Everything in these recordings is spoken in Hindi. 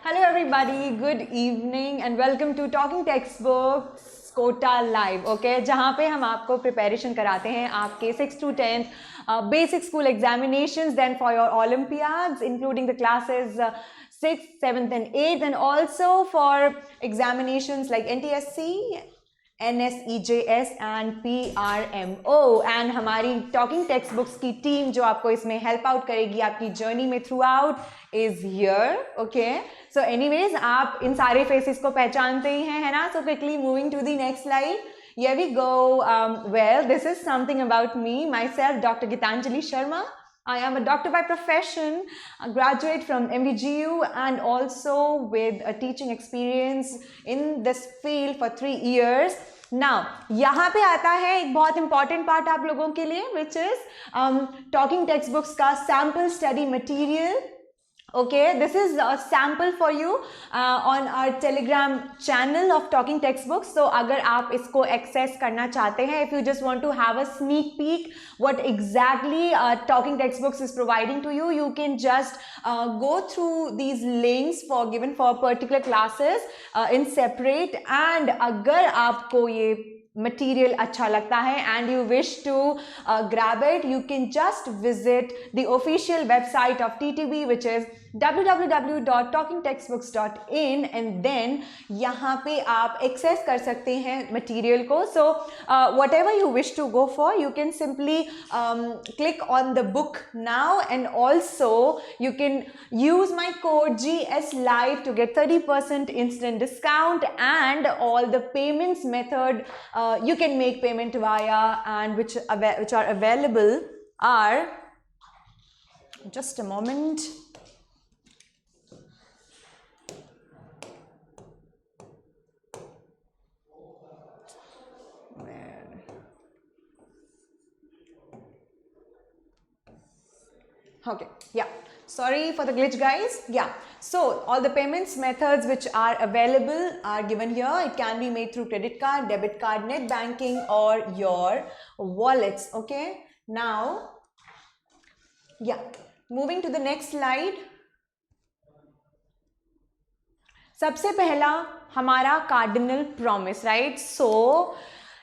Hello everybody, good evening and welcome to Talking Textbooks Kota live okay जहाँ पे हम आपको प्रिपरेशन कराते हैं आपके 6 to 10 basic school examinations, then for your Olympiads including the classes 6th, 7th and 8th, and also for examinations like NTSC, NSEJS and PRMO. and हमारी टॉकिंग टेक्स्ट बुक्स की टीम जो आपको इसमें हेल्प आउट करेगी आपकी जर्नी में through out is here. Okay, so anyways आप इन सारे फेसेस को पहचानते ही हैं, है ना. So quickly moving to the next slide. Here we go. Well, this is something about me, myself, Dr. Gitanjali Sharma. I am a doctor by profession, a graduate from MVGU and also with a teaching experience in this field for 3 years. Now, यहाँ पे आता है एक बहुत important part आप लोगों के लिए, which is talking textbooks का sample study material. Okay, this is a sample for you on our Telegram channel of Talking Textbooks. So अगर आप इसको access करना चाहते हैं, if you just want to have a sneak peek what exactly Talking Textbooks is providing to you, you can just go through these links given for particular classes in separate. And अगर आपको ये material अच्छा लगता है and you wish to grab it, you can just visit the official website of TTB, which is www.talkingtextbooks.in, and then यहाँ पे आप access कर सकते हैं material को. So whatever you wish to go for, you can simply click on the book now, and also you can use my code GSLive to get 30% instant discount, and all the payments method you can make payment via, and which are available are, just a moment. Okay, yeah, sorry for the glitch guys. Yeah, so all the payments methods which are available are given here. It can be made through credit card, debit card, net banking or your wallets. Okay, now yeah, moving to the next slide. सबसे पहला हमारा cardinal promise, right? So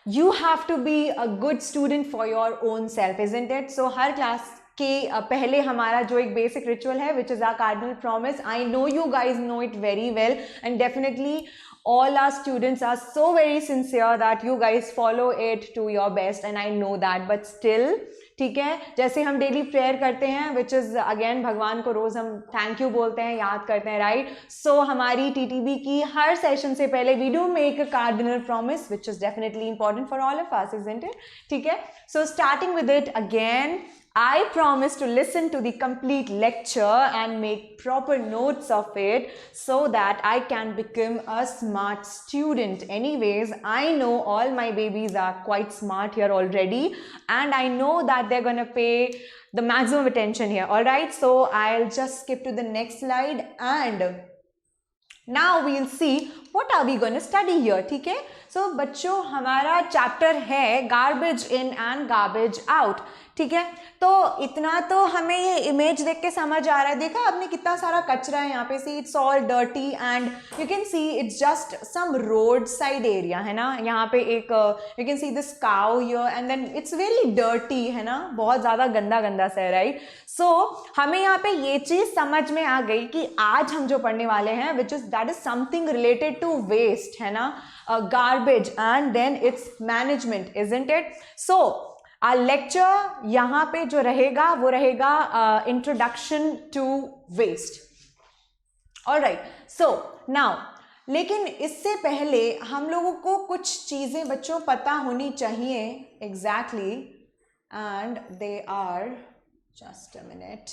you have to be a good student for your own self, isn't it? So her class के पहले हमारा जो एक बेसिक रिचुअल है which is our cardinal promise. I know you guys know it very well, and definitely all our students are so very sincere that you guys follow it to your best, and I know that. But still, ठीक है, जैसे हम डेली प्रेयर करते हैं which is again भगवान को रोज हम थैंक यू बोलते हैं, याद करते हैं, राइट. सो हमारी टीटीबी की हर सेशन से पहले we do make a cardinal promise which is definitely important for all of us, isn't it? ठीक है, so starting with it again, I promise to listen to the complete lecture and make proper notes of it so that I can become a smart student. Anyways, I know all my babies are quite smart here already, and I know that they're gonna pay the maximum attention here. All right, so I'll just skip to the next slide, and now we'll see what are we going to study here. ठीक है, so बच्चों हमारा चैप्टर है garbage in and garbage out. ठीक है, तो इतना तो हमें ये इमेज देख के समझ आ रहा है. देखा आपने कितना सारा कचरा है यहाँ पे. See it's all dirty and you can see it's just some road side area, है ना. यहाँ पे एक you can see this cow here and then it's very dirty, है ना, बहुत ज़्यादा गंदा गंदा सा है, राइट. सो हमें यहाँ पे ये चीज़ समझ में आ गई कि आज हम जो पढ़ने वाले हैं which is that is something related to waste, है ना, garbage and then its management, isn't it? So our lecture यहाँ पे जो रहेगा वो रहेगा introduction to waste. Alright, so now लेकिन इससे पहले हम लोगों को कुछ चीज़ें बच्चों पता होनी चाहिए exactly, and they are, just a minute,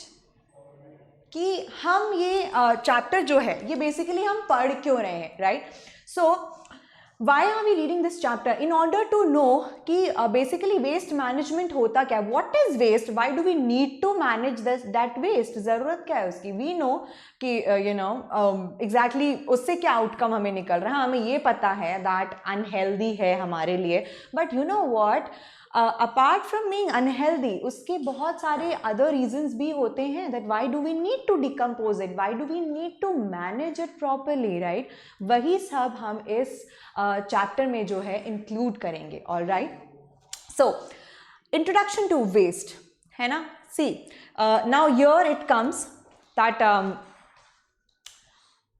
कि हम ये चैप्टर जो है ये बेसिकली हम पढ़ क्यों रहे हैं, right. So why are we reading this chapter? In order to know कि basically waste management होता क्या, what is waste, why do we need to manage that waste, ज़रूरत क्या है उसकी. we know कि you know exactly उससे क्या outcome हमें निकल रहा है, हमें ये पता है that unhealthy है हमारे लिए. but you know what, apart from being unhealthy उसके बहुत सारे अदर रीजंस भी होते हैं that why do we need to decompose it, why do we need to manage it properly, right. वही सब हम इस चैप्टर में जो है इंक्लूड करेंगे. Alright, so introduction to waste है ना. See now here it comes that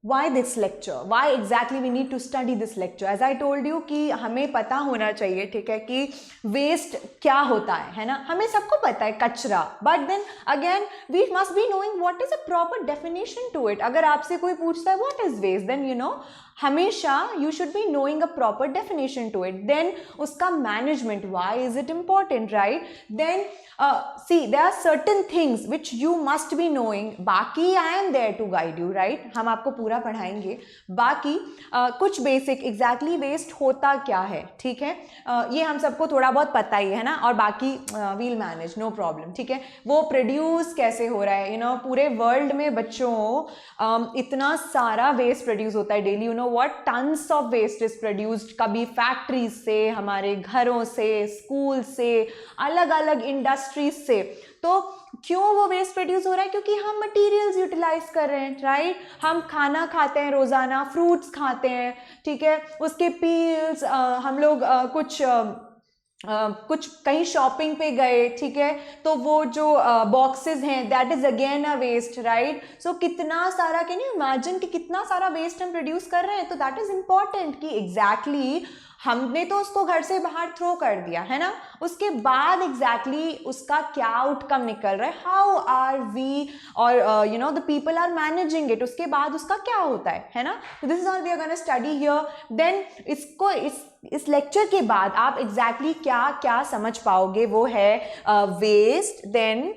why this lecture, why exactly we need to study this lecture. As I told you कि हमें पता होना चाहिए, ठीक है, कि वेस्ट क्या होता है ना. हमें सबको पता है कचरा, but then again we must be knowing what is a proper definition to it. अगर आपसे कोई पूछता है what is waste, then you know हमेशा you should be knowing a proper definition to it. Then उसका management, why is it important, right. Then see there are certain things which you must be knowing. बाकी I am there to guide you, right. हम आपको पूरा पढ़ाएंगे. बाकी कुछ बेसिक एग्जैक्टली वेस्ट होता क्या है, ठीक है, ये हम सबको थोड़ा बहुत पता ही है ना. और बाकी वील मैनेज, नो प्रॉब्लम, ठीक है. वो प्रोड्यूस कैसे हो रहा है, यू नो पूरे वर्ल्ड में बच्चों इतना सारा वेस्ट प्रोड्यूस होता है daily. You know what, tons of waste is produced, कभी फैक्ट्रीज से, हमारे घरों से, स्कूल से, अलग अलग इंडस्ट्रीज से. तो क्यों वो वेस्ट प्रोड्यूस हो रहा है, क्योंकि हम मटेरियल्स यूटिलाइज कर रहे हैं, राइट. हम खाना खाते हैं रोजाना, फ्रूट्स खाते हैं, ठीक है, उसके पील्स, हम लोग कुछ कहीं शॉपिंग पे गए, ठीक है, तो वो जो बॉक्सेस हैं that is again a waste, right. So कितना सारा, कैन यू इमेजिन कि कितना सारा वेस्ट हम प्रोड्यूस कर रहे हैं. तो दैट इज इंपॉर्टेंट कि एग्जैक्टली हमने तो उसको घर से बाहर थ्रो कर दिया है ना, उसके बाद एग्जैक्टली उसका क्या आउटकम निकल रहा है, हाउ आर वी और you know the people are managing it, उसके बाद उसका क्या होता है ना. This is all we are gonna study here. Then इसको इस लेक्चर के बाद आप एग्जैक्टली क्या क्या समझ पाओगे, वो है waste. Then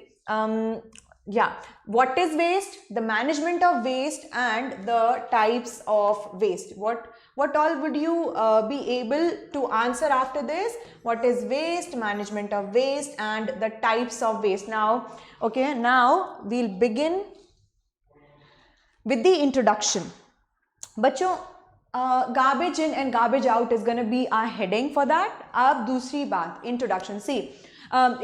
yeah, what is waste, the management of waste, and the types of waste. What all would you be able to answer after this? What is waste, management of waste, and the types of waste. Now okay, now we'll begin with the introduction. बच्चों garbage in and garbage out is going to be our heading for that. अब दूसरी बात, introduction. See,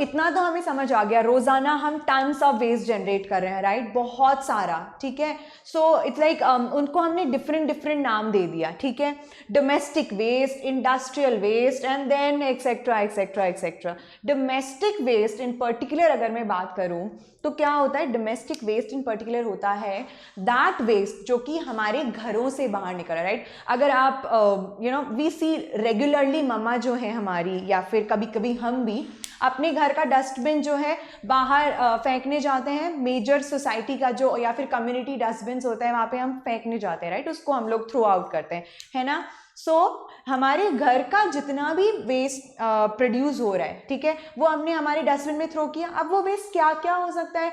इतना तो हमें समझ आ गया, रोजाना हम टन्स ऑफ वेस्ट जनरेट कर रहे हैं, राइट, बहुत सारा, ठीक है. सो इट्स लाइक उनको हमने डिफरेंट नाम दे दिया, ठीक है. Domestic waste, industrial waste, and then etcetera etcetera etcetera. Domestic waste in particular अगर मैं बात करूं तो क्या होता है, डोमेस्टिक वेस्ट इन पर्टिकुलर होता है दैट वेस्ट जो कि हमारे घरों से बाहर निकल रहा है, राइट. अगर आप you know we see regularly मम्मा जो है हमारी, या फिर कभी कभी हम भी अपने घर का डस्टबिन जो है बाहर फेंकने जाते हैं. मेजर सोसाइटी का जो या फिर कम्युनिटी डस्टबिन होता है वहाँ पे हम फेंकने जाते हैं, राइट. उसको हम लोग थ्रो आउट करते हैं, है ना. सो हमारे घर का जितना भी वेस्ट प्रोड्यूस हो रहा है, ठीक है, वो हमने हमारे डस्टबिन में थ्रो किया. अब वो वेस्ट क्या क्या हो सकता है,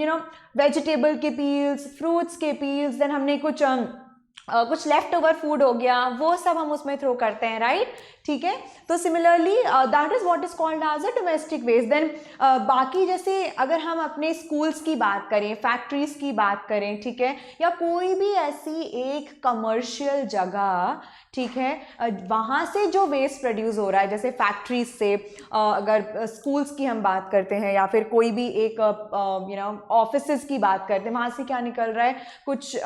यू नो वेजिटेबल के पील्स, फ्रूट्स के पील्स, देन हमने कुछ लेफ्ट ओवर फूड हो गया, वो सब हम उसमें थ्रो करते हैं, राइट. ठीक है, तो similarly that is what is called as a domestic waste. Then बाकी जैसे अगर हम अपने स्कूल्स की बात करें, फैक्ट्रीज की बात करें, ठीक है, या कोई भी ऐसी एक कमर्शियल जगह, ठीक है, वहाँ से जो वेस्ट प्रोड्यूस हो रहा है, जैसे फैक्ट्रीज से, अगर स्कूल्स की हम बात करते हैं, या फिर कोई भी एक यू नो ऑफिसेज की बात करते हैं, वहाँ से क्या निकल रहा है, कुछ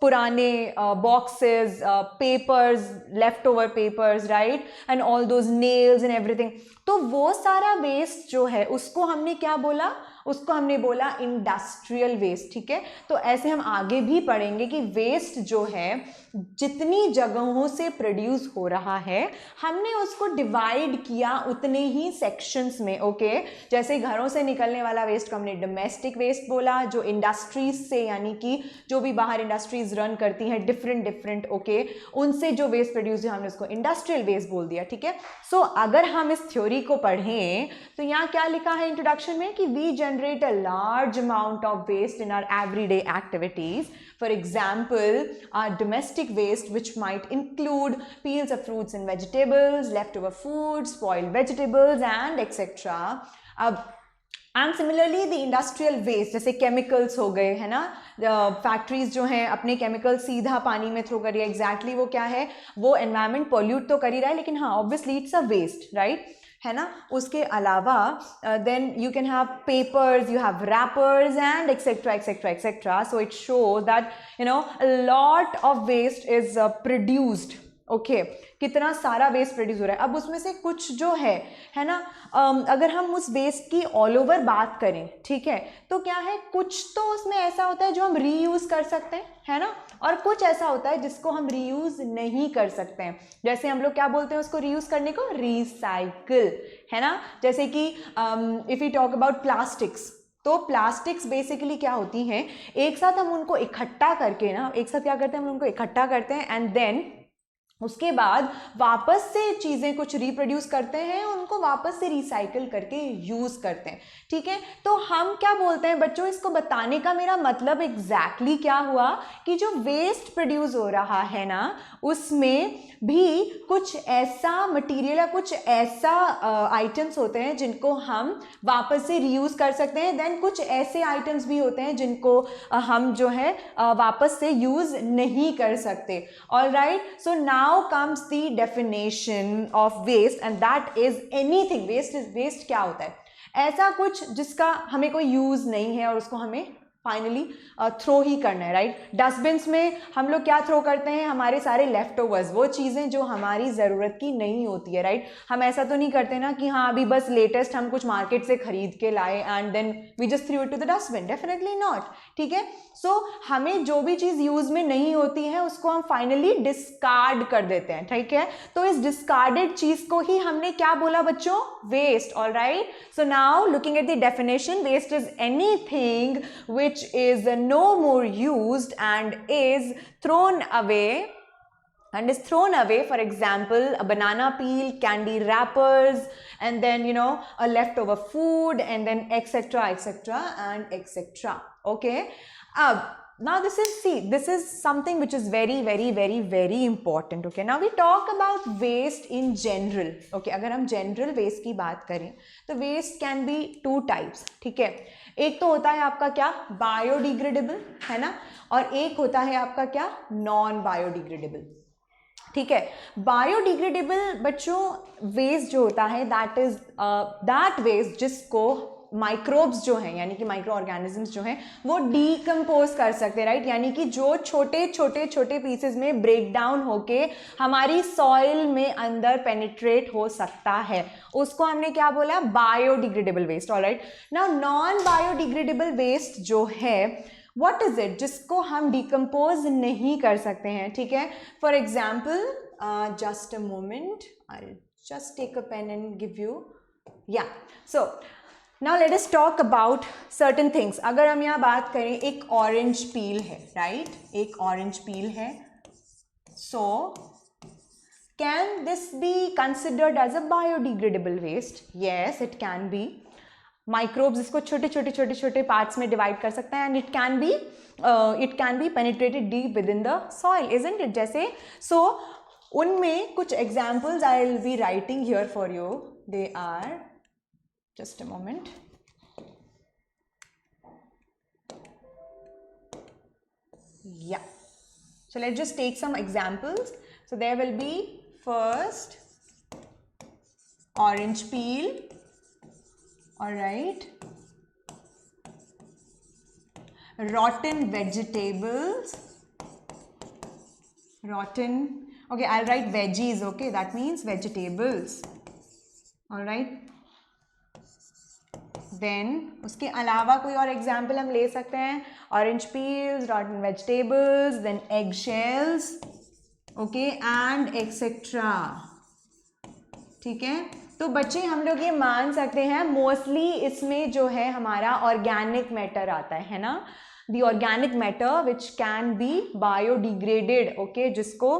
पुराने boxes, papers, left over papers, right, and all those nails and everything. तो वो सारा वेस्ट जो है उसको हमने क्या बोला, उसको हमने बोला इंडस्ट्रियल वेस्ट, ठीक है. तो ऐसे हम आगे भी पढ़ेंगे कि वेस्ट जो है जितनी जगहों से प्रोड्यूस हो रहा है, हमने उसको डिवाइड किया उतने ही सेक्शंस में, ओके. जैसे घरों से निकलने वाला वेस्ट को हमने डोमेस्टिक वेस्ट बोला, जो इंडस्ट्रीज से, यानी कि जो भी बाहर इंडस्ट्रीज रन करती हैं डिफरेंट, ओके, उनसे जो वेस्ट प्रोड्यूस है हमने उसको इंडस्ट्रियल वेस्ट बोल दिया, ठीक है. सो अगर हम इस थ्योरी को पढ़ें तो यहाँ क्या लिखा है इंट्रोडक्शन में कि we generate a large amount of waste in our everyday activities. For example, our domestic waste, which might include peels of fruits and vegetables, leftover food, spoiled vegetables, and etc. And similarly, the industrial waste, जैसे chemicals हो गए, है ना, फैक्ट्रीज जो हैं अपने केमिकल सीधा पानी में थ्रो कर रही है. एग्जैक्टली वो क्या है, वो एनवायरमेंट पोल्यूट तो कर ही रहा है, लेकिन हाँ obviously it's a waste, right. है ना. उसके अलावा then you can have papers, you have wrappers and etcetera etcetera etcetera. So it show that you know a lot of waste is produced. Okay, कितना सारा वेस्ट प्रोड्यूस हो रहा है. अब उसमें से कुछ जो है ना, अगर हम उस वेस्ट की ऑल ओवर बात करें, ठीक है, तो क्या है, कुछ तो उसमें ऐसा होता है जो हम रीयूज कर सकते हैं, है ना, और कुछ ऐसा होता है जिसको हम रीयूज नहीं कर सकते हैं. जैसे हम लोग क्या बोलते हैं उसको रीयूज करने को, रिसाइकिल, है ना. जैसे कि if you talk about plastics, तो प्लास्टिक्स बेसिकली क्या होती हैं, एक साथ हम उनको इकट्ठा करके ना, एक साथ क्या करते हैं, हम उनको इकट्ठा करते हैं एंड देन उसके बाद वापस से चीज़ें कुछ रिप्रोड्यूस करते हैं, उनको वापस से रिसाइकिल करके यूज़ करते हैं. ठीक है, तो हम क्या बोलते हैं बच्चों, इसको बताने का मेरा मतलब एग्जैक्टली क्या हुआ कि जो वेस्ट प्रोड्यूस हो रहा है ना, उसमें भी कुछ ऐसा मटेरियल या कुछ ऐसा आइटम्स होते हैं जिनको हम वापस से रीयूज कर सकते हैं. देन कुछ ऐसे आइटम्स भी होते हैं जिनको हम जो है वापस से यूज नहीं कर सकते. Alright, so now comes the definition of waste and that is anything. waste क्या होता है, ऐसा कुछ जिसका हमें कोई यूज नहीं है और उसको हमें फाइनली थ्रो ही करना है. राइट, डस्टबिन्स में हम लोग क्या थ्रो करते हैं, हमारे सारे लेफ्ट ओवर्स, वो चीज़ें जो हमारी ज़रूरत की नहीं होती है. राइट, हम ऐसा तो नहीं करते ना कि हाँ अभी बस लेटेस्ट हम कुछ मार्केट से खरीद के लाए and then we just throw it to the dustbin. Definitely not. ठीक है, सो हमें जो भी चीज़ यूज में नहीं होती है उसको हम फाइनली डिस्कार्ड कर देते हैं. ठीक है, तो इस डिस्कार्डेड चीज़ को ही हमने क्या बोला बच्चों, waste. Alright, so now looking at the definition, waste is anything which is no more used and is thrown away. For example, a banana peel, candy wrappers, and then you know a leftover food, and then etc etc and etc. Okay, now this is something which is very very very very important. Okay, now we talk about waste in general. Okay, अगर हम general waste की बात करें तो waste can be two types. ठीक है, एक तो होता है आपका क्या, बायोडिग्रेडेबल, है ना, और एक होता है आपका क्या, नॉन बायोडिग्रेडेबल. ठीक है, बायोडिग्रेडेबल बच्चों वेस्ट जो होता है दैट इज दैट वेस्ट जिसको माइक्रोब्स जो हैं यानी कि माइक्रो ऑर्गेनिजम्स जो हैं वो डीकम्पोज कर सकते हैं. राइट, यानी कि जो छोटे छोटे छोटे पीसेस में ब्रेक डाउन होके हमारी सॉइल में अंदर पेनिट्रेट हो सकता है, उसको हमने क्या बोला, biodegradable waste. Alright, now non biodegradable waste जो है व्हाट इज इट, जिसको हम डिकम्पोज नहीं कर सकते हैं. ठीक है, for example, just a moment, I just take a pen and give you, या so now let us talk about certain things. अगर हम यहाँ बात करें, एक ऑरेंज पील है, राइट, एक ऑरेंज पील है, so can this be considered as a biodegradable waste? Yes, it can be. Microbes इसको छोटे छोटे छोटे छोटे पार्ट्स में डिवाइड कर सकते हैं and it can be penetrated deep within the soil, isn't it? जैसे सो उनमें कुछ examples I will be writing here for you. They are, just a moment, yeah, so let's just take some examples. So there will be first orange peel, all right, rotten vegetables, rotten, okay, I'll write veggies. Okay, that means vegetables. All right, then उसके अलावा कोई और एग्जाम्पल हम ले सकते हैं, orange peels, rotten vegetables, then egg shells, okay, and etcetera. ठीक है, तो बच्चे हम लोग ये मान सकते हैं मोस्टली इसमें जो है हमारा ऑर्गेनिक मैटर आता है ना, the organic matter which can be biodegraded. Okay, जिसको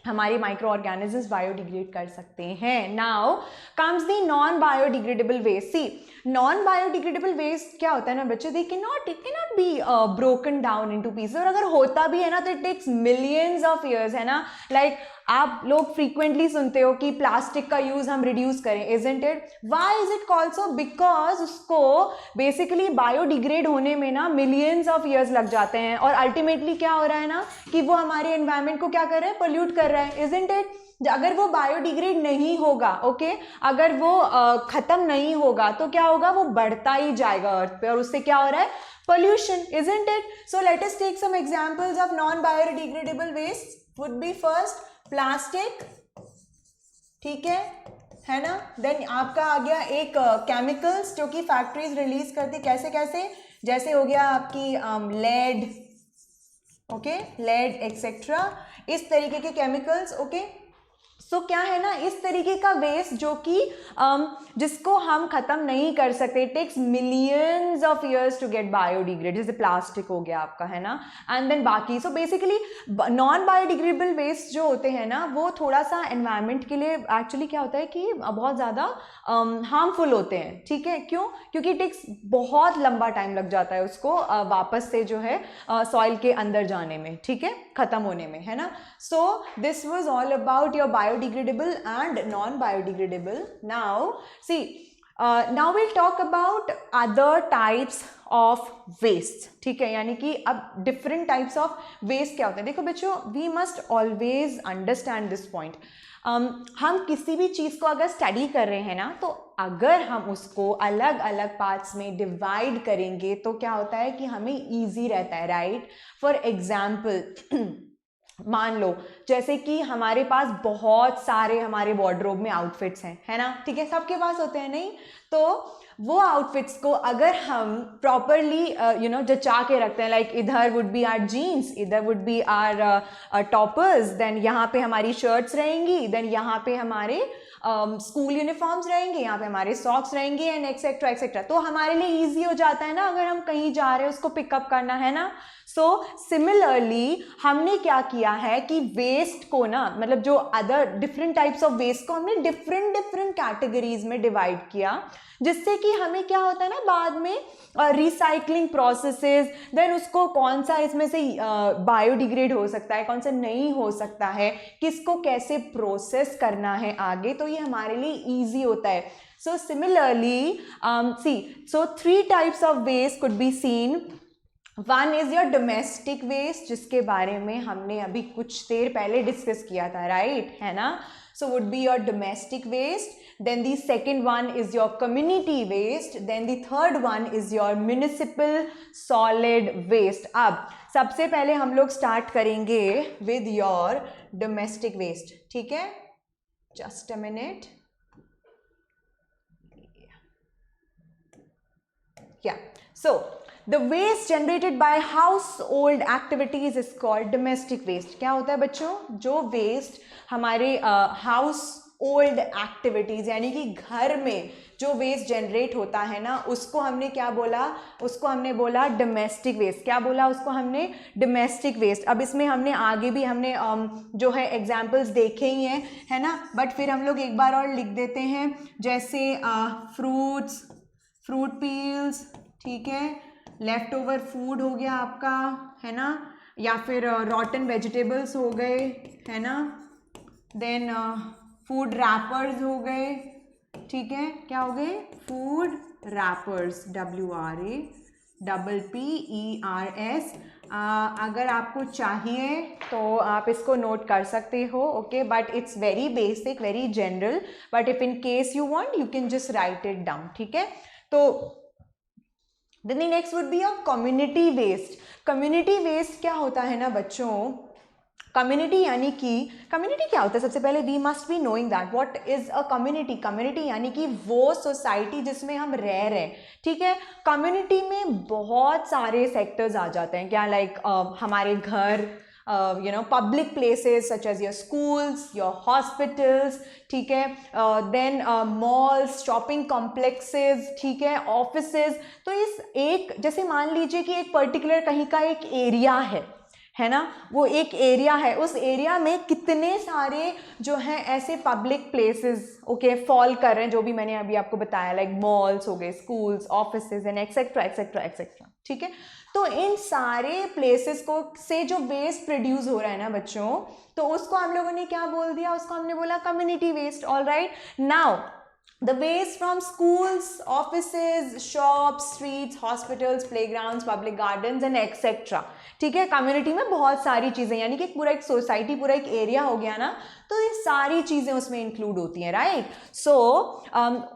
हमारी माइक्रो ऑर्गेनिजम्स बायोडिग्रेड कर सकते हैं. Now comes the non biodegradable waste. See, non biodegradable waste क्या होता है ना बच्चे, it cannot be broken down into pieces, और अगर होता भी है ना तो it takes millions of years, है ना. लाइक आप लोग फ्रीक्वेंटली सुनते हो कि प्लास्टिक का यूज हम रिड्यूस करें, isn't it. Why is it called so? Because उसको बेसिकली बायोडिग्रेड होने में ना मिलियंस ऑफ ईयर्स लग जाते हैं, और अल्टीमेटली क्या हो रहा है ना कि वो हमारे एनवायरमेंट को क्या कर रहा है, पोल्यूट कर रहा है, इजंट इट. अगर वो बायोडिग्रेड नहीं होगा, ओके, अगर वो खत्म नहीं होगा तो क्या होगा, वो बढ़ता ही जाएगा अर्थ पे, और उससे क्या हो रहा है, pollution, isn't it. So let us take some examples of non biodegradable waste. Would be first plastic, ठीक है ना. देन आपका आ गया एक केमिकल्स जो कि फैक्ट्रीज रिलीज करती, कैसे कैसे, जैसे हो गया आपकी लेड, ओके, लेड एक्सेट्रा, इस तरीके के केमिकल्स, ओके. सो क्या है ना, इस तरीके का वेस्ट जो कि जिसको हम खत्म नहीं कर सकते, it takes millions of years to get biodegrade, जैसे प्लास्टिक हो गया आपका, है ना. एंड देन बाकी, so basically non biodegradable waste जो होते हैं ना, वो थोड़ा सा एनवायरनमेंट के लिए एक्चुअली क्या होता है कि बहुत ज़्यादा हार्मफुल होते हैं, ठीक है. क्यों? क्योंकि इट टेक्स बहुत लंबा टाइम लग जाता है उसको वापस से जो है सॉइल के अंदर जाने में, ठीक है, खत्म होने में, है ना. So this was all about your biodegradable and non-biodegradable. Now see, now we'll talk about other types of waste, ठीक है. यानी कि अब different types of waste क्या होते हैं. देखो बच्चों, we must always understand this point. हम किसी भी चीज़ को अगर स्टडी कर रहे हैं ना, तो अगर हम उसको अलग अलग पार्ट्स में डिवाइड करेंगे तो क्या होता है कि हमें ईजी रहता है, राइट. फॉर एग्जाम्पल मान लो जैसे कि हमारे पास बहुत सारे हमारे वार्डरोब में आउटफिट्स हैं, है ना, ठीक है, सबके पास होते हैं नहीं, तो वो आउटफिट्स को अगर हम प्रॉपरली जचा के रखते हैं, लाइक इधर वुड बी आर जीन्स, इधर would be our toppers, then यहाँ पे हमारी शर्ट्स रहेंगी, देन यहाँ पे हमारे स्कूल यूनिफॉर्म्स रहेंगे, यहाँ पे हमारे सॉक्स रहेंगे, एंड एक्सेट्रा एक्सेट्रा. तो हमारे लिए ईजी हो जाता है ना अगर हम कहीं जा रहे हैं उसको पिकअप करना, है ना. सो सिमिलरली हमने क्या किया है कि वेस्ट को ना, मतलब जो other different types of waste को हमने डिफरेंट कैटेगरीज में डिवाइड किया, जिससे कि हमें क्या होता है ना बाद में रिसाइकलिंग प्रोसेसेस, देन उसको कौन सा इसमें से बायोडिग्रेड हो सकता है, कौन सा नहीं हो सकता है, किसको कैसे प्रोसेस करना है आगे, तो ये हमारे लिए ईजी होता है. So similarly so 3 types of waste could be seen. One is your domestic waste, जिसके बारे में हमने अभी कुछ देर पहले डिस्कस किया था, राइट, है ना. So would be your domestic waste. Then the second one is your community waste. Then the third one is your municipal solid waste. अब सबसे पहले हम लोग स्टार्ट करेंगे with your domestic waste, ठीक है. Just a minute. Yeah. So the waste generated by household activities is called domestic waste. क्या होता है बच्चों, जो waste हमारे हाउस ओल्ड एक्टिविटीज़ यानी कि घर में जो वेस्ट जनरेट होता है ना, उसको हमने क्या बोला, उसको हमने बोला डोमेस्टिक वेस्ट. क्या बोला उसको हमने, डोमेस्टिक वेस्ट. अब इसमें हमने आगे भी हमने जो है एग्जांपल्स देखे ही हैं, है ना, बट फिर हम लोग एक बार और लिख देते हैं, जैसे फ्रूट्स, फ्रूट पील्स, ठीक है, लेफ्ट ओवर फूड हो गया आपका, है ना, या फिर रॉटन वेजिटेबल्स हो गए, है ना, देन फूड रैपर्स हो गए, ठीक है, क्या हो गए, फूड रैपर्स, WRAPPERS. अगर आपको चाहिए तो आप इसको नोट कर सकते हो, okay, but it's very basic, very general, but if in case you want you can just write it down, ठीक है. तो then the next would be a community waste. Community waste क्या होता है ना बच्चों, कम्युनिटी यानी कि, कम्युनिटी क्या होता है, सबसे पहले we must be knowing that what is a community. Community यानी कि वो सोसाइटी जिसमें हम रह रहे हैं, ठीक है. कम्युनिटी में बहुत सारे सेक्टर्स आ जाते हैं, क्या, लाइक हमारे घर, public places such as your schools, your hospitals, ठीक है, देन मॉल्स, शॉपिंग कॉम्प्लेक्सेस, ठीक है, ऑफिसेज. तो इस एक, जैसे मान लीजिए कि एक पर्टिकुलर कहीं का एक एरिया है है ना, वो एक एरिया है, उस एरिया में कितने सारे जो हैं ऐसे पब्लिक प्लेसेस ओके फॉल कर रहे हैं, जो भी मैंने अभी आपको बताया, लाइक मॉल्स हो गए, schools, offices and etcetera etcetera etcetera, ठीक है। तो इन सारे प्लेसेस को से जो वेस्ट प्रोड्यूस हो रहा है ना बच्चों, तो उसको हम लोगों ने क्या बोल दिया, उसको हमने बोला community waste. All right, now the waste from schools, offices, shops, streets, hospitals, playgrounds, public gardens and etc. ठीक है, कम्युनिटी में बहुत सारी चीज़ें, यानी कि पूरा एक सोसाइटी, पूरा एक एरिया हो गया ना, तो ये सारी चीज़ें उसमें इंक्लूड होती हैं, राइट। सो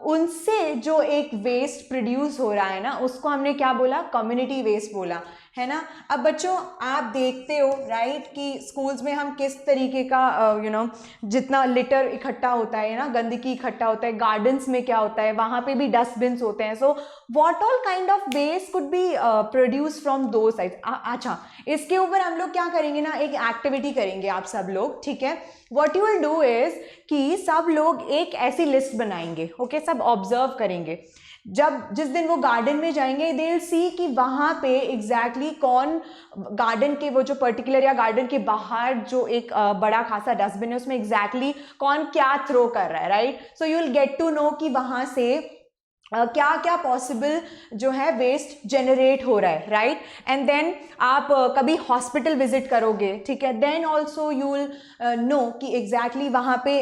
उनसे जो एक वेस्ट प्रोड्यूस हो रहा है ना, उसको हमने क्या बोला, कम्युनिटी वेस्ट बोला, है ना। अब बच्चों आप देखते हो राइट कि स्कूल्स में हम किस तरीके का जितना लिटर इकट्ठा होता है ना, गंदगी इकट्ठा होता है, गार्डन्स में क्या होता है, वहाँ पे भी डस्टबिन्स होते हैं। So what all kind of waste could be produce from दो साइड। अच्छा, इसके ऊपर हम लोग क्या करेंगे ना, एक एक्टिविटी करेंगे आप सब लोग, ठीक है। What you will do is कि सब लोग एक ऐसी लिस्ट बनाएंगे, ओके, सब ऑब्जर्व करेंगे। जब जिस दिन वो गार्डन में जाएंगे, दे विल सी कि वहाँ पे एग्जैक्टली कौन गार्डन के वो जो पर्टिकुलर या गार्डन के बाहर जो एक बड़ा खासा डस्टबिन है उसमें एग्जैक्टली कौन क्या थ्रो कर रहा है, right. So you will get to know कि वहाँ से क्या क्या पॉसिबल जो है वेस्ट जनरेट हो रहा है, राइट। एंड देन आप कभी हॉस्पिटल विजिट करोगे, ठीक है, then also you will know कि एग्जैक्टली वहाँ पे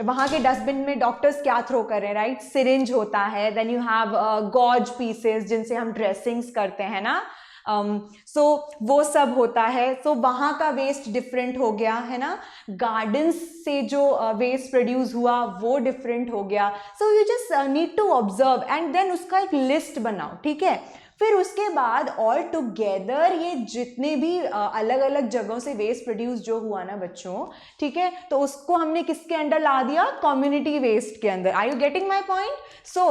वहाँ के डस्टबिन में डॉक्टर्स क्या थ्रो कर रहे हैं, राइट। सिरिंज होता है, then you have gauze pieces जिनसे हम ड्रेसिंग्स करते हैं ना, सो वो सब होता है। सो वहाँ का वेस्ट डिफरेंट हो गया, है ना। गार्डन्स से जो वेस्ट प्रोड्यूस हुआ वो डिफरेंट हो गया। So you just need to observe and then उसका एक लिस्ट बनाओ, ठीक है। फिर उसके बाद ऑल टुगेदर ये जितने भी अलग अलग जगहों से वेस्ट प्रोड्यूस जो हुआ ना बच्चों, ठीक है, तो उसको हमने किसके अंडर ला दिया, कम्युनिटी वेस्ट के अंदर। Are you getting my point. So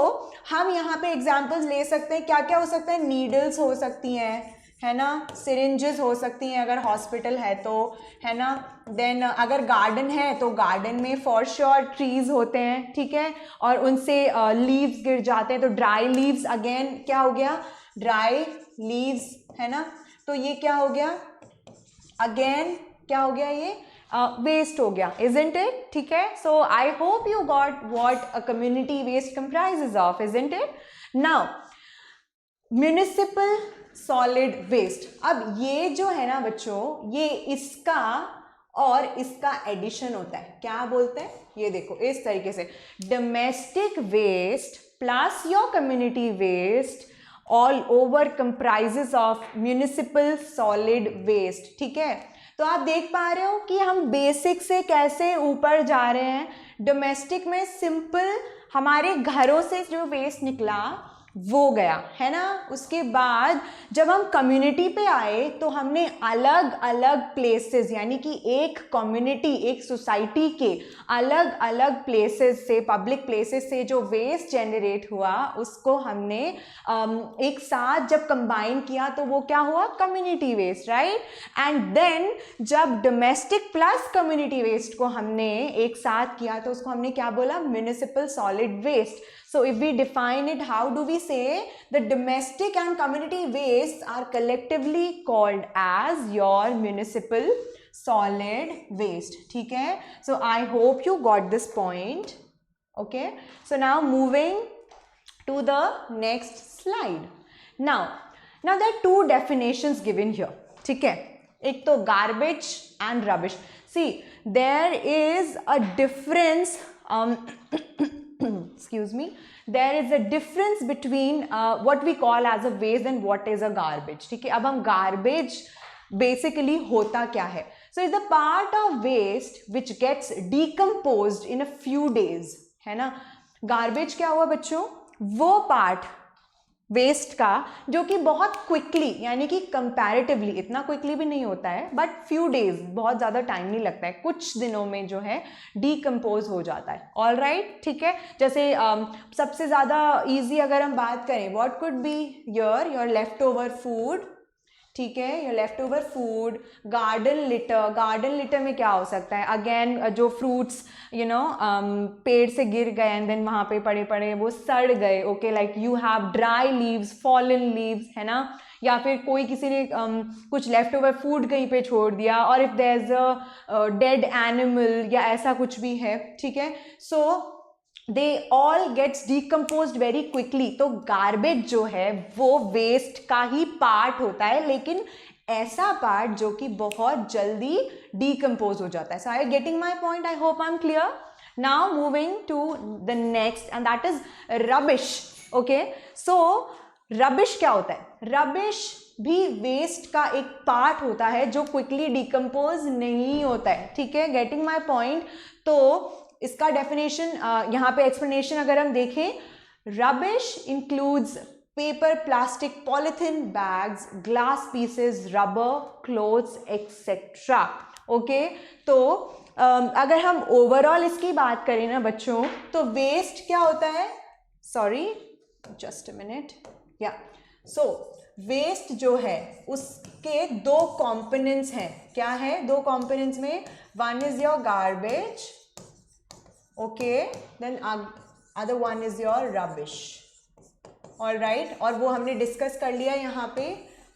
हम यहाँ पे एग्जाम्पल्स ले सकते हैं, क्या क्या हो सकता है, नीडल्स हो सकती हैं, है ना, सिरिंजेस हो सकती हैं अगर हॉस्पिटल है तो, है ना। देन अगर गार्डन है तो गार्डन में फॉर श्योर ट्रीज होते हैं, ठीक है, और उनसे लीव्स गिर जाते हैं, तो ड्राई लीव्स, अगेन क्या हो गया, ड्राई लीव्स, है ना। तो ये क्या हो गया, अगेन क्या हो गया, ये वेस्ट हो गया, इजंट इट, ठीक है। So I hope you got what a community waste comprises of, isn't it. Now municipal solid waste, अब ये जो है ना बच्चों, ये इसका और इसका एडिशन होता है, क्या बोलते हैं, ये देखो इस तरीके से, domestic waste plus your community waste all over comprises of municipal solid waste, ठीक है। तो आप देख पा रहे हो कि हम बेसिक से कैसे ऊपर जा रहे हैं। डोमेस्टिक में सिंपल हमारे घरों से जो वेस्ट निकला वो गया, है ना। उसके बाद जब हम कम्युनिटी पे आए तो हमने अलग अलग प्लेसेस, यानी कि एक कम्युनिटी, एक सोसाइटी के अलग अलग प्लेसेस से, पब्लिक प्लेसेस से जो वेस्ट जनरेट हुआ उसको हमने एक साथ जब कंबाइन किया तो वो क्या हुआ, community waste, right. And then जब डोमेस्टिक प्लस कम्युनिटी वेस्ट को हमने एक साथ किया तो उसको हमने क्या बोला, municipal solid waste. So if we define it, how do we say the domestic and community wastes are collectively called as your municipal solid waste, ठीक है। So I hope you got this point, okay. So now moving to the next slide. Now there are two definitions given here, ठीक है। एक तो garbage and rubbish. See, there is a difference excuse me, there is a difference between what we call as a waste and what is a garbage, ठीक है। अब हम garbage basically होता क्या है, so it's the part of waste which gets decomposed in a few days, है ना। garbage क्या हुआ बच्चों, वो पार्ट वेस्ट का जो कि बहुत क्विकली, यानी कि कंपैरेटिवली, इतना क्विकली भी नहीं होता है बट फ्यू डेज, बहुत ज़्यादा टाइम नहीं लगता है, कुछ दिनों में जो है डीकम्पोज हो जाता है। ऑल राइट, ठीक है। जैसे सबसे ज़्यादा ईजी अगर हम बात करें, what could be your left over food, ठीक है, your left over food, garden litre. Garden litre में क्या हो सकता है, अगेन जो फ्रूट्स पेड़ से गिर गए एंड देन वहाँ पे पड़े पड़े वो सड़ गए, okay, like you have dry leaves, fallen leaves, है ना। या फिर कोई किसी ने कुछ लेफ्ट ओवर फूड कहीं पे छोड़ दिया, और if there is a dead animal या ऐसा कुछ भी है, ठीक है, so they all gets decomposed very quickly. तो गार्बेज जो है वो वेस्ट का ही पार्ट होता है, लेकिन ऐसा पार्ट जो कि बहुत जल्दी डिकम्पोज हो जाता है। So I getting my point, I hope I am clear. Now moving to the next and that is rubbish. Okay, so rubbish क्या होता है? रबिश भी वेस्ट का एक पार्ट होता है जो क्विकली डिकम्पोज नहीं होता है, ठीक है, गेटिंग माई पॉइंट। तो इसका डेफिनेशन, यहाँ पे एक्सप्लेनेशन अगर हम देखें, rubbish includes paper, plastic, polythene bags, glass pieces, rubber, clothes etcetera. Okay, तो अगर हम ओवरऑल इसकी बात करें ना बच्चों, तो वेस्ट क्या होता है, सॉरी जस्ट अ मिनट, या सो वेस्ट जो है उसके दो कंपोनेंट्स हैं। क्या है दो कंपोनेंट्स में? One is your garbage, okay, then other one is your rubbish, all right. और वो हमने डिस्कस कर लिया यहाँ पे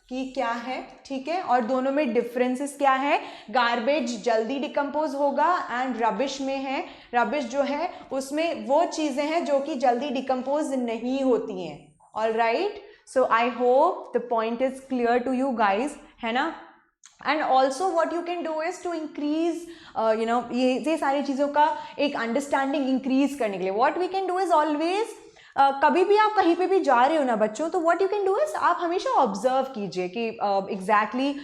कि क्या है, ठीक है, और दोनों में डिफरेंसेस क्या है। गार्बेज जल्दी डिकम्पोज होगा एंड रबिश में है, रबिश जो है उसमें वो चीज़ें हैं जो कि जल्दी डिकम्पोज नहीं होती हैं, all right. So I hope the point is clear to you guys, है ना। And also what you can do is to increase ये सारी चीज़ों का एक अंडरस्टैंडिंग इंक्रीज करने के लिए what we can do is always, कभी भी आप कहीं पे भी जा रहे हो ना बच्चों, तो what you can do is आप हमेशा ऑब्जर्व कीजिए कि एग्जैक्टली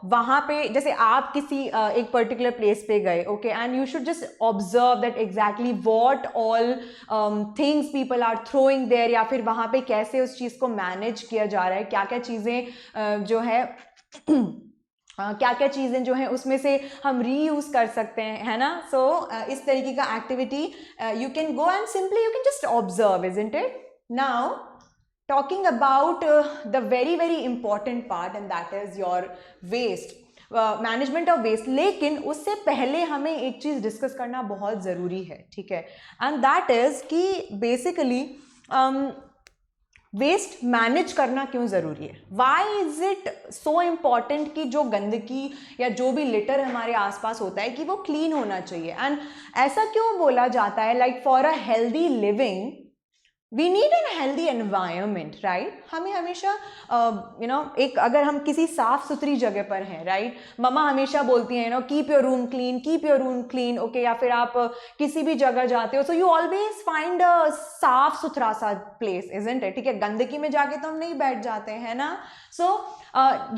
वहाँ पे जैसे आप किसी एक पर्टिकुलर प्लेस पे गए, okay, and you should just observe that exactly what all things people are throwing there, या फिर वहाँ पे कैसे उस चीज़ को मैनेज किया जा रहा है, क्या क्या चीज़ें जो है क्या क्या चीज़ें जो हैं उसमें से हम रीयूज़ कर सकते हैं, है ना। सो इस तरीके का activity you can go and simply you can just observe, isn't it. Now talking about the very very important part and that is your waste, management of waste. लेकिन उससे पहले हमें एक चीज़ डिस्कस करना बहुत ज़रूरी है, ठीक है, एंड दैट इज़ कि बेसिकली वेस्ट मैनेज करना क्यों ज़रूरी है। Why is it so important कि जो गंदगी या जो भी लिटर हमारे आसपास होता है कि वो क्लीन होना चाहिए। एंड ऐसा क्यों बोला जाता है, like for a healthy living we need an healthy environment, right. हमें हमेशा एक अगर हम किसी साफ सुथरी जगह पर हैं, राइट, मम्मा हमेशा बोलती हैं keep your room clean, keep your room clean, okay, या फिर आप किसी भी जगह जाते हो so you always find a साफ सुथरा सा प्लेस, इजंट इट, ठीक है। गंदगी में जाके तो हम नहीं बैठ जाते हैं ना। सो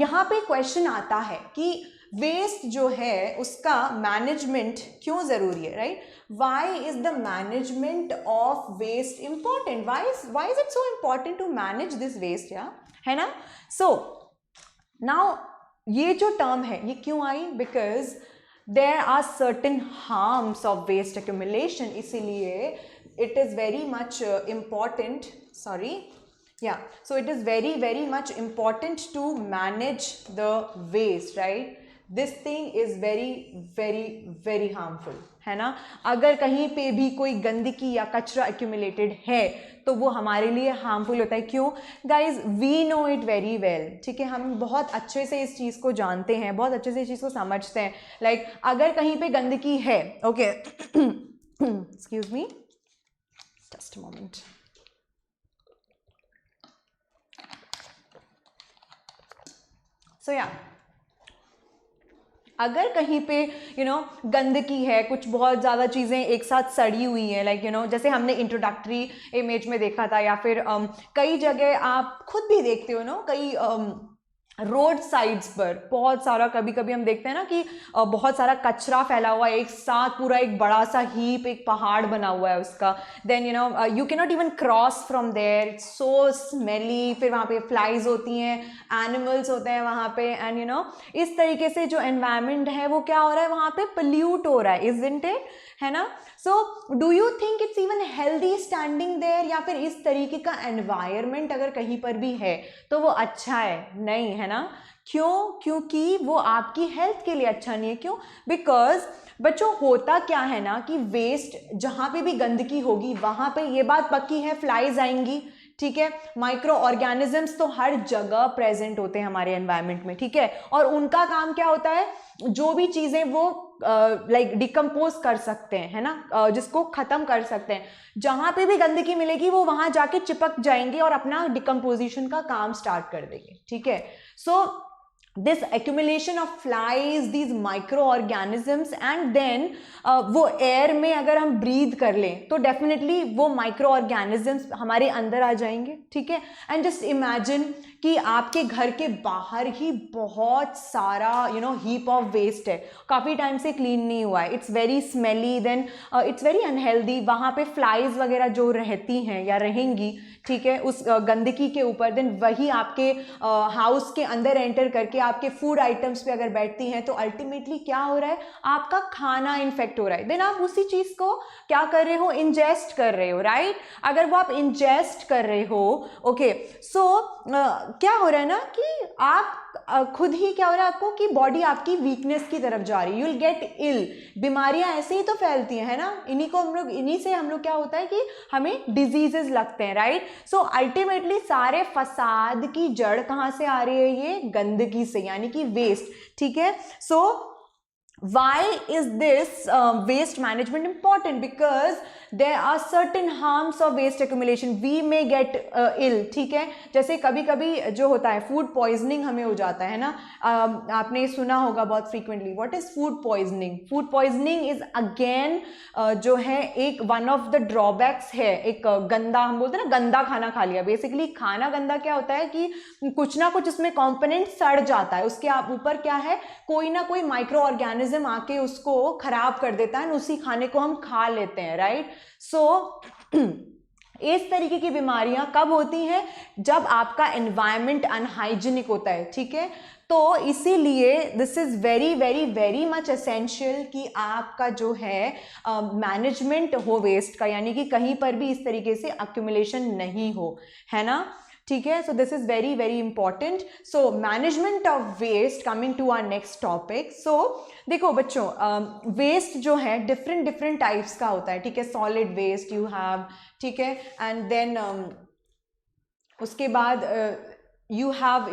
यहाँ पे क्वेश्चन आता है कि वेस्ट जो है उसका मैनेजमेंट क्यों ज़रूरी है, right. Why is the management of waste important, why is it so important to manage this waste, या है ना। सो नाउ ये जो टर्म है ये क्यों आई, because there are certain harms of waste accumulation, इसीलिए it is very much important, sorry, yeah, so it is very very much important to manage the waste, right. This thing is very very very harmful, है ना। अगर कहीं पे भी कोई गंदगी या कचरा एक्यूमुलेटेड है तो वो हमारे लिए हार्मफुल होता है। क्यों guys, we know it very well, ठीक है, हम बहुत अच्छे से इस चीज़ को जानते हैं, बहुत अच्छे से इस चीज़ को समझते हैं। लाइक अगर कहीं पे गंदगी है, okay, excuse me just a moment, so या अगर कहीं पे गंदगी है, कुछ बहुत ज़्यादा चीज़ें एक साथ सड़ी हुई हैं, लाइक जैसे हमने इंट्रोडक्टरी इमेज में देखा था, या फिर कई जगह आप खुद भी देखते हो कई रोड साइड्स पर बहुत सारा, कभी कभी हम देखते हैं ना कि बहुत सारा कचरा फैला हुआ है एक साथ, पूरा एक बड़ा सा हीप, एक पहाड़ बना हुआ है उसका। Then you can not even cross from there, it's so smelly, फिर वहाँ पे फ्लाइज होती हैं, एनिमल्स होते हैं वहाँ पे, एंड इस तरीके से जो एनवायरनमेंट है वो क्या हो रहा है, वहाँ पे पोल्यूट हो रहा है, इजंट इट, है ना। So do you think it's even healthy standing there, या फिर इस तरीके का एनवायरनमेंट अगर कहीं पर भी है तो वो अच्छा है? नहीं, है ना। क्यों? क्योंकि वो आपकी हेल्थ के लिए अच्छा नहीं है। क्यों? बिकॉज बच्चों होता क्या है ना कि वेस्ट जहाँ पे भी गंदगी होगी वहाँ पे ये बात पक्की है फ्लाइज आएंगी, ठीक है। माइक्रो ऑर्गेनिजम्स तो हर जगह प्रेजेंट होते हैं हमारे एनवायरनमेंट में, ठीक है, और उनका काम क्या होता है, जो भी चीजें वो लाइक डिकम्पोज कर सकते हैं, है ना, जिसको खत्म कर सकते हैं, जहां पे भी गंदगी मिलेगी वो वहां जाके चिपक जाएंगे और अपना डिकम्पोजिशन का काम स्टार्ट कर देंगे, ठीक है। सो this accumulation of flies, these microorganisms, and then वो एयर में अगर हम ब्रीथ कर लें तो डेफिनेटली वो माइक्रो ऑर्गेनिजम्स हमारे अंदर आ जाएंगे, ठीक है। एंड जस्ट इमेजिन कि आपके घर के बाहर ही बहुत सारा हीप ऑफ वेस्ट है, काफ़ी टाइम से क्लीन नहीं हुआ है, it's very smelly, then it's very unhealthy, वहाँ पे फ्लाइज वगैरह जो रहती हैं या रहेंगी, ठीक है, उस गंदगी के ऊपर, देन वही आपके हाउस के अंदर एंटर करके आपके फूड आइटम्स पे अगर बैठती हैं तो अल्टीमेटली क्या हो रहा है, आपका खाना इन्फेक्ट हो रहा है, देन आप उसी चीज़ को क्या कर रहे हो, इंजेस्ट कर रहे हो, राइट। अगर वो आप इंजेस्ट कर रहे हो, ओके, सो क्या हो रहा है ना कि आप खुद ही क्या हो रहा है आपको कि बॉडी आपकी वीकनेस की तरफ जा रही है, यू विल गेट इल, बीमारियां ऐसे ही तो फैलती हैं, है ना, इन्हीं से हम लोग क्या होता है कि हमें डिजीजेस लगते हैं, राइट। सो अल्टीमेटली सारे फसाद की जड़ कहाँ से आ रही है, ये गंदगी से, यानी कि वेस्ट, ठीक है। सो why is this waste management important? Because there are certain harms of waste accumulation, we may get ill, ठीक है। जैसे कभी कभी जो होता है फूड पॉइजनिंग हमें हो जाता है ना, आपने सुना होगा बहुत frequently, what is food poisoning. Food poisoning is again जो है एक वन ऑफ द ड्रॉबैक्स है, एक गंदा, हम बोलते हैं ना गंदा खाना खा लिया, बेसिकली खाना गंदा क्या होता है कि कुछ ना कुछ उसमें कंपोनेंट सड़ जाता है, उसके ऊपर क्या है, कोई ना कोई माइक्रो ऑर्गेनिज्म आके उसको खराब कर देता है, उसी खाने को हम खा लेते हैं, राइट। सो इस तरीके की बीमारियां कब होती हैं, जब आपका एनवायरनमेंट अनहाइजीनिक होता है, ठीक है। तो इसीलिए this is very very very much essential कि आपका जो है मैनेजमेंट हो वेस्ट का, यानी कि कहीं पर भी इस तरीके से अक्यूमुलेशन नहीं हो, है ना, ठीक है। So this is very very important. So management of waste, coming to our next topic. So देखो बच्चों, वेस्ट जो है डिफरेंट डिफरेंट टाइप्स का होता है, ठीक है। सॉलिड वेस्ट यू हैव, ठीक है, एंड देन उसके बाद यू हैव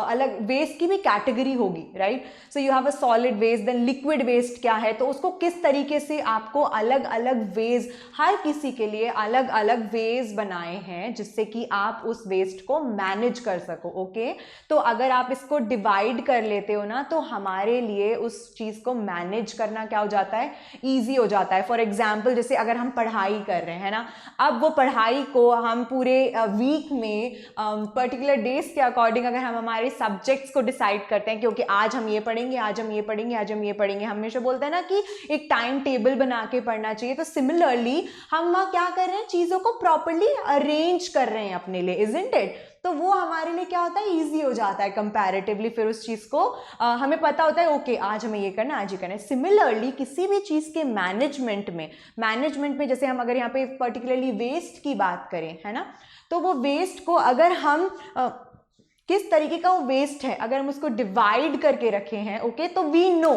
अलग वेस्ट की भी कैटेगरी होगी, right. So you have a solid waste, then liquid waste क्या है, तो उसको किस तरीके से आपको अलग अलग वेज, हर किसी के लिए अलग अलग वेज बनाए हैं जिससे कि आप उस वेस्ट को मैनेज कर सको, ओके। तो अगर आप इसको डिवाइड कर लेते हो ना तो हमारे लिए उस चीज़ को मैनेज करना क्या हो जाता है, ईजी हो जाता है। फॉर एग्जाम्पल जैसे अगर हम पढ़ाई कर रहे हैं ना, अब वो पढ़ाई को हम पूरे वीक में पर्टिकुलर डेज के अकॉर्डिंग अगर हम हमारे सब्जेक्ट्स को डिसाइड करते हैं, क्योंकि आज हम ये पढ़ेंगे, आज हम ये पढ़ेंगे, आज हम ये पढ़ेंगे, हमेशा बोलते हैं ना कि एक टाइम टेबल बना के पढ़ना चाहिए। तो सिमिलरली हम वहाँ क्या कर रहे हैं, चीज़ों को प्रॉपरली अरेंज कर रहे हैं अपने लिए, इजंट इट। तो वो हमारे लिए क्या होता है, ईजी हो जाता है कंपैरेटिवली, फिर उस चीज़ को हमें पता होता है, ओके आज हमें ये करना, आज ये करना है। सिमिलरली किसी भी चीज़ के मैनेजमेंट में जैसे हम अगर यहाँ पे पर्टिकुलरली वेस्ट की बात करें, है ना, तो वो वेस्ट को अगर हम किस तरीके का वो वेस्ट है, अगर हम उसको डिवाइड करके रखे हैं, ओके, तो वी नो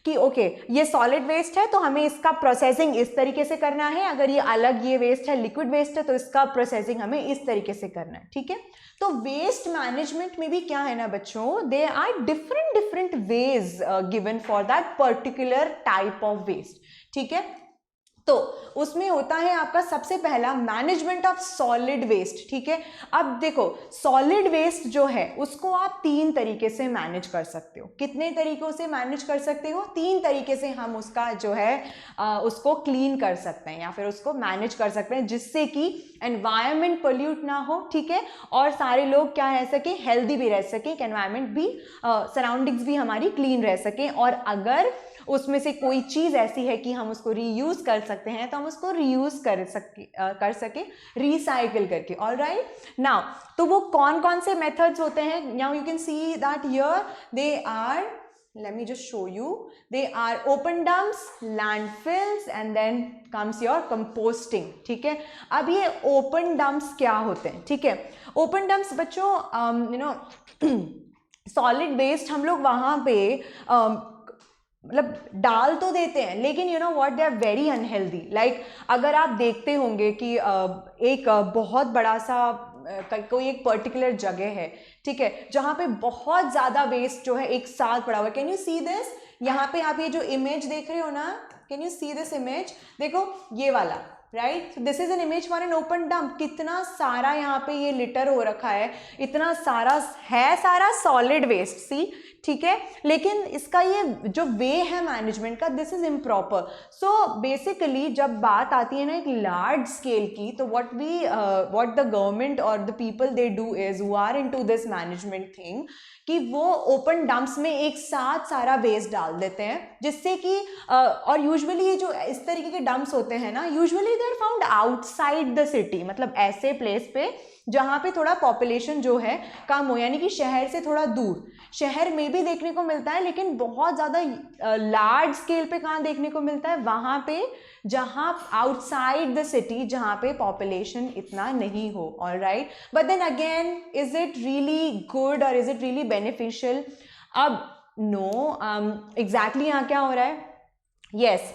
कि ओके ये सॉलिड वेस्ट है तो हमें इसका प्रोसेसिंग इस तरीके से करना है, अगर ये अलग ये वेस्ट है, लिक्विड वेस्ट है, तो इसका प्रोसेसिंग हमें इस तरीके से करना है, ठीक है। तो वेस्ट मैनेजमेंट में भी क्या है ना बच्चों, they are different different ways given for that particular type of waste, ठीक है। तो उसमें होता है आपका सबसे पहला मैनेजमेंट ऑफ सॉलिड वेस्ट, ठीक है। अब देखो सॉलिड वेस्ट जो है उसको आप तीन तरीके से मैनेज कर सकते हो। कितने तरीकों से मैनेज कर सकते हो, तीन तरीके से हम उसका जो है उसको क्लीन कर सकते हैं या फिर उसको मैनेज कर सकते हैं, जिससे कि एनवायरनमेंट पोल्यूट ना हो, ठीक है, और सारे लोग क्या रह सके, हेल्दी भी रह सके, एनवायरनमेंट भी सराउंडिंग्स भी हमारी क्लीन रह सके। और अगर उसमें से कोई चीज़ ऐसी है कि हम उसको रीयूज़ कर सकते हैं तो हम उसको रीयूज़ कर सके रिसाइकिल करके, ऑल राइट। नाउ तो वो कौन कौन से मेथड्स होते हैं, now you can see that here they are, let me just show you, they are open dumps, landfills and then comes your composting, ठीक है। अब ये open dumps क्या होते हैं, ठीक है। open dumps बच्चों सॉलिड वेस्ट हम लोग वहाँ पे मतलब डाल तो देते हैं, लेकिन you know what, they are very unhealthy. Like अगर आप देखते होंगे कि एक बहुत बड़ा सा कोई एक पर्टिकुलर जगह है, ठीक है, जहाँ पे बहुत ज़्यादा वेस्ट जो है एक साथ पड़ा हुआ है। Can you see this? यहाँ पे आप ये जो इमेज देख रहे हो ना, can you see this image? देखो ये वाला, right? This is an image for an open dump. कितना सारा यहाँ पे ये लिटर हो रखा है, इतना सारा है, सारा सॉलिड वेस्ट, सी, ठीक है। लेकिन इसका ये जो वे है मैनेजमेंट का, this is improper. So basically जब बात आती है ना एक लार्ज स्केल की, तो व्हाट द गवर्नमेंट और the people they do is who are into this management thing, कि वो ओपन डंप्स में एक साथ सारा वेस्ट डाल देते हैं, जिससे कि और यूजुअली ये जो इस तरीके के डंप्स होते हैं ना, usually they are found outside the city, मतलब ऐसे प्लेस पे जहाँ पे थोड़ा पॉपुलेशन जो है कम हो, यानी कि शहर से थोड़ा दूर। शहर में भी देखने को मिलता है, लेकिन बहुत ज़्यादा लार्ज स्केल पे कहाँ देखने को मिलता है? वहाँ पे जहाँ आउटसाइड द सिटी, जहाँ पे पॉपुलेशन इतना नहीं हो। Alright, but then again, is it really good और इज इट रियली बेनिफिशियल? अब नो, एग्जैक्टली यहाँ क्या हो रहा है? यस,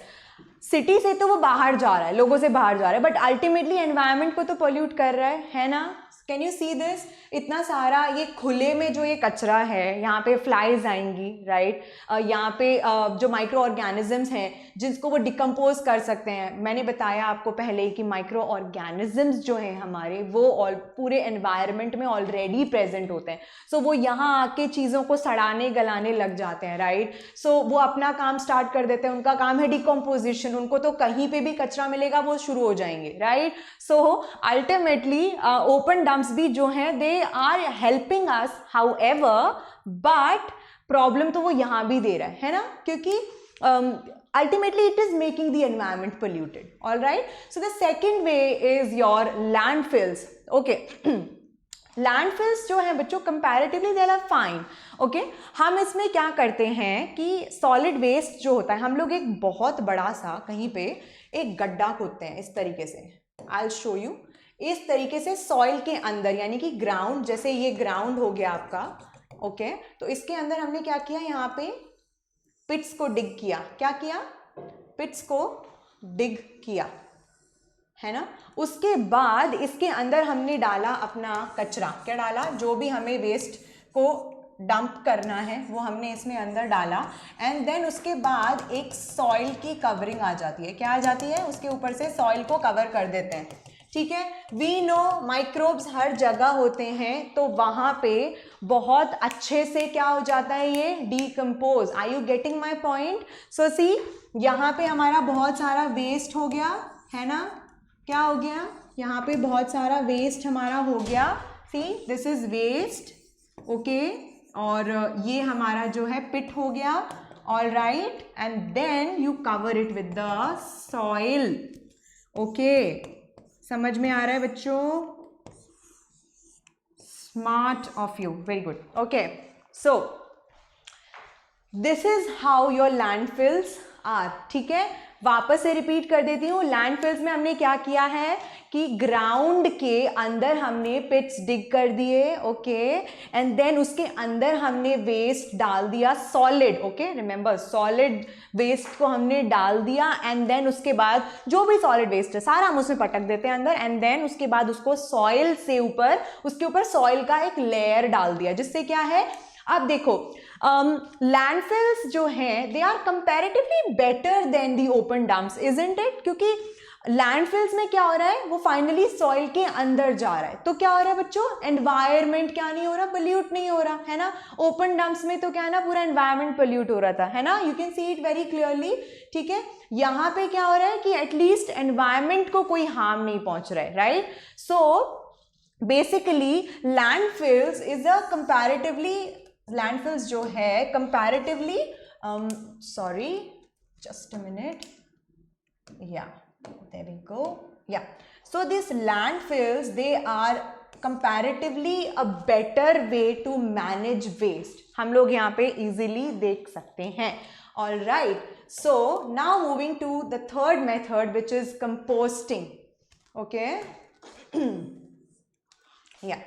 सिटी से तो वो बाहर जा रहा है, लोगों से बाहर जा रहा है, बट अल्टीमेटली एनवायरनमेंट को तो पोल्यूट कर रहा है ना? Can you see this? इतना सारा ये खुले में जो ये कचरा है, यहाँ पे फ्लाइज आएंगी, राइट? यहाँ पे जो माइक्रो ऑर्गेनिजम्स हैं जिसको वो डिकम्पोज कर सकते हैं। मैंने बताया आपको पहले ही कि माइक्रो ऑर्गेनिजम्स जो हैं हमारे, वो पूरे एनवायरनमेंट में ऑलरेडी प्रेजेंट होते हैं। सो वो यहाँ आके चीज़ों को सड़ाने गलाने लग जाते हैं, राइट? सो वो अपना काम स्टार्ट कर देते हैं, उनका काम है डिकम्पोजिशन, उनको तो कहीं पे भी कचरा मिलेगा वो शुरू हो जाएंगे, right? So ultimately open dumps भी जो हैं they are helping us, however, but problem तो वो यहाँ भी दे रहा है ना, क्योंकि ultimately it is making the environment polluted. All right, so the second way is your landfills. Okay. Landfills जो है बच्चों comparatively they are fine. Okay, हम इसमें क्या करते हैं कि सॉलिड वेस्ट जो होता है, हम लोग एक बहुत बड़ा सा कहीं पे एक गड्ढा खोदते हैं इस तरीके से। आई विल शो यू, इस तरीके से सॉइल के अंदर, यानी कि ग्राउंड, जैसे ये ग्राउंड हो गया आपका। ओके, तो इसके अंदर हमने क्या किया, यहाँ पे पिट्स को डिग किया। क्या किया? पिट्स को डिग किया, है ना? उसके बाद इसके अंदर हमने डाला अपना कचरा। क्या डाला? जो भी हमें वेस्ट को डंप करना है वो हमने इसमें अंदर डाला। एंड देन उसके बाद एक सॉइल की कवरिंग आ जाती है। क्या आ जाती है? उसके ऊपर से सॉइल को कवर कर देते हैं, ठीक है। वी नो माइक्रोब्स हर जगह होते हैं, तो वहाँ पे बहुत अच्छे से क्या हो जाता है, ये decompose. Are you getting my point? So see, यहाँ पे हमारा बहुत सारा वेस्ट हो गया, है ना? क्या हो गया? यहाँ पे बहुत सारा वेस्ट हमारा हो गया। See, this is waste, okay. और ये हमारा जो है पिट हो गया, all right. And then you cover it with the soil. Okay, समझ में आ रहा है बच्चों? Smart of you, very good. Okay, so this is how your landfills are, ठीक है। वापस से रिपीट कर देती हूँ, लैंडफिल्स में हमने क्या किया है कि ग्राउंड के अंदर हमने पिट्स डिग कर दिए, ओके। एंड देन उसके अंदर हमने वेस्ट डाल दिया, solid, okay, remember solid waste को हमने डाल दिया। एंड देन उसके बाद जो भी सॉलिड वेस्ट है सारा हम उसमें पटक देते हैं अंदर। एंड देन उसके बाद उसको सॉइल से ऊपर, उसके ऊपर सॉइल का एक लेयर डाल दिया, जिससे क्या है, अब देखो लैंडफिल्स जो हैं they are comparatively better than the open dumps, isn't it? क्योंकि लैंडफिल्स में क्या हो रहा है, वो फाइनली सॉइल के अंदर जा रहा है, तो क्या हो रहा है बच्चों, एनवायरनमेंट क्या नहीं हो रहा, पोल्यूट नहीं हो रहा, है ना। ओपन डंप्स में तो क्या है ना, पूरा एनवायरनमेंट पोल्यूट हो रहा था, है ना। You can see it very clearly, ठीक है। यहाँ पे क्या हो रहा है कि एटलीस्ट एनवायरनमेंट को कोई हार्म नहीं पहुंच रहा है, right. So basically landfills is a comparatively, landfills जो है comparatively, sorry just a minute, या there we go, yeah, so these landfills, they are comparatively a better way to manage waste, हम लोग यहाँ पे easily देख सकते हैं। all right, so now moving to the third method, which is composting, okay. yeah,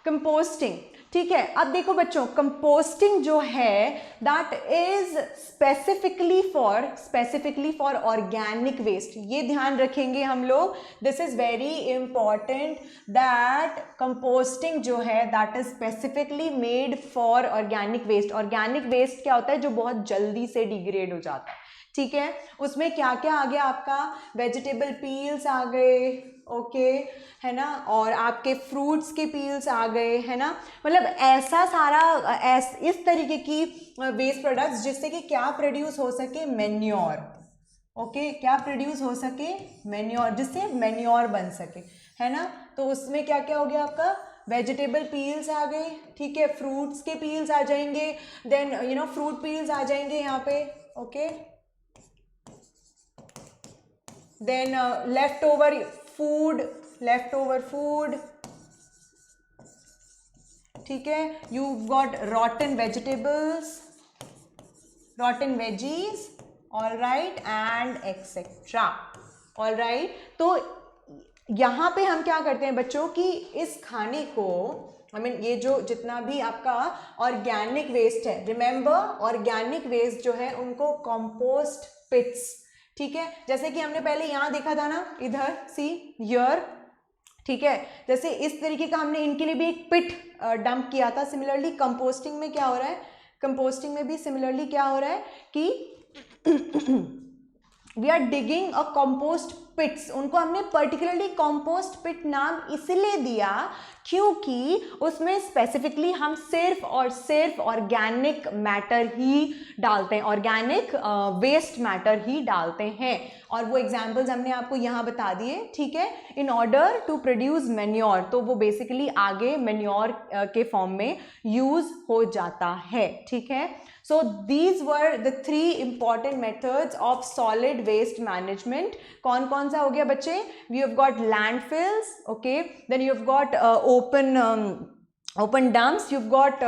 composting, ठीक है, अब देखो बच्चों, कंपोस्टिंग जो है that is specifically for organic waste. ये ध्यान रखेंगे हम लोग, this is very important that composting जो है that is specifically made for organic waste. Organic waste क्या होता है? जो बहुत जल्दी से डिग्रेड हो जाता है, ठीक है। उसमें क्या क्या आ गया आपका? वेजिटेबल पील्स आ गए, ओके, है ना, और आपके फ्रूट्स के पील्स आ गए, है ना, मतलब ऐसा सारा इस तरीके की वेस्ट प्रोडक्ट्स जिससे कि क्या प्रोड्यूस हो सके? मैन्योर, ओके, क्या प्रोड्यूस हो सके? मैन्योर, जिससे मैन्योर बन सके, है ना। तो उसमें क्या क्या हो गया आपका? वेजिटेबल पील्स आ गए, ठीक है, फ्रूट्स के पील्स आ जाएंगे, देन फ्रूट पील्स आ जाएंगे यहाँ पे, ओके, then leftover food, ठीक है, you've got rotten vegetables, rotten veggies, all right, and etc, all right। तो यहाँ पे हम क्या करते हैं बच्चों कि इस खाने को ये जो जितना भी आपका ऑर्गेनिक वेस्ट है, रिमेंबर ऑर्गेनिक वेस्ट जो है उनको कंपोस्ट पिट्स, ठीक है, जैसे कि हमने पहले यहाँ देखा था ना, इधर सी हियर, ठीक है, जैसे इस तरीके का हमने इनके लिए भी एक पिट डंप किया था। सिमिलरली कंपोस्टिंग में क्या हो रहा है? कंपोस्टिंग में भी सिमिलरली क्या हो रहा है कि we are digging a compost pits. उनको हमने पर्टिकुलरली कंपोस्ट पिट नाम इसलिए दिया क्योंकि उसमें स्पेसिफिकली हम सिर्फ और सिर्फ ऑर्गेनिक मैटर ही डालते हैं, ऑर्गेनिक वेस्ट मैटर ही डालते हैं, और वो एग्जांपल्स हमने आपको यहाँ बता दिए, ठीक है, in order to produce manure. तो वो बेसिकली आगे मैन्योर के फॉर्म में यूज हो जाता है, ठीक है। So these were the 3 important methods of solid waste management. कौन कौन सा हो गया बच्चे? We have got landfills, okay, then you have got open dumps, you've got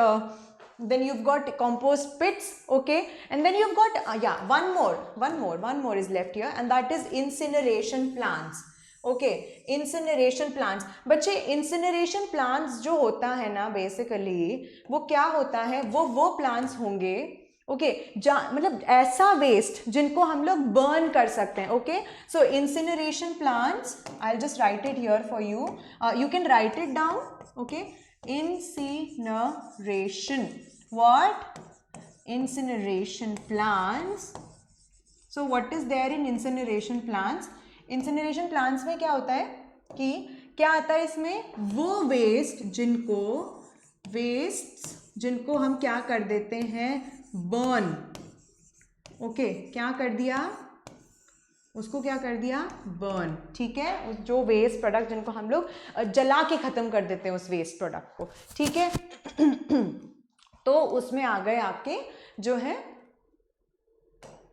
then you've got compost pits, okay, and then you've got yeah, one more is left here, and that is incineration plants, okay, incineration plants. बच्चे इंसिनरेशन प्लांट्स जो होता है ना बेसिकली वो क्या होता है? वो प्लांट्स होंगे, ओके, मतलब ऐसा वेस्ट जिनको हम लोग बर्न कर सकते हैं, okay. So incineration plants, I will just write it here for you, you can write it down, okay. Incineration, what? Incineration plants. So what is there in incineration plants? Incineration plants में क्या होता है कि क्या आता है इसमें? वो वेस्ट जिनको हम क्या कर देते हैं? बर्न, ओके, क्या कर दिया? उसको क्या कर दिया? बर्न, ठीक है, जो वेस्ट प्रोडक्ट जिनको हम लोग जला के खत्म कर देते हैं उस वेस्ट प्रोडक्ट को, ठीक है। तो उसमें आ गए आपके जो है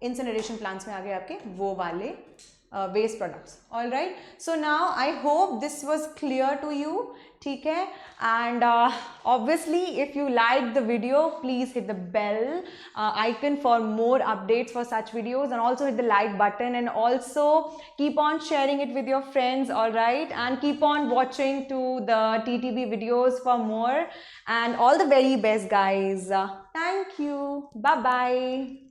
इंसिनरेशन प्लांट्स में आ गए आपके वो वाले waste products, all right। So now I hope this was clear to you, ठीक है, and obviously if you like the video please hit the bell icon for more updates for such videos, and also hit the like button, and also keep on sharing it with your friends, all right, and keep on watching to the TTB videos for more, and all the very best guys, thank you, bye bye।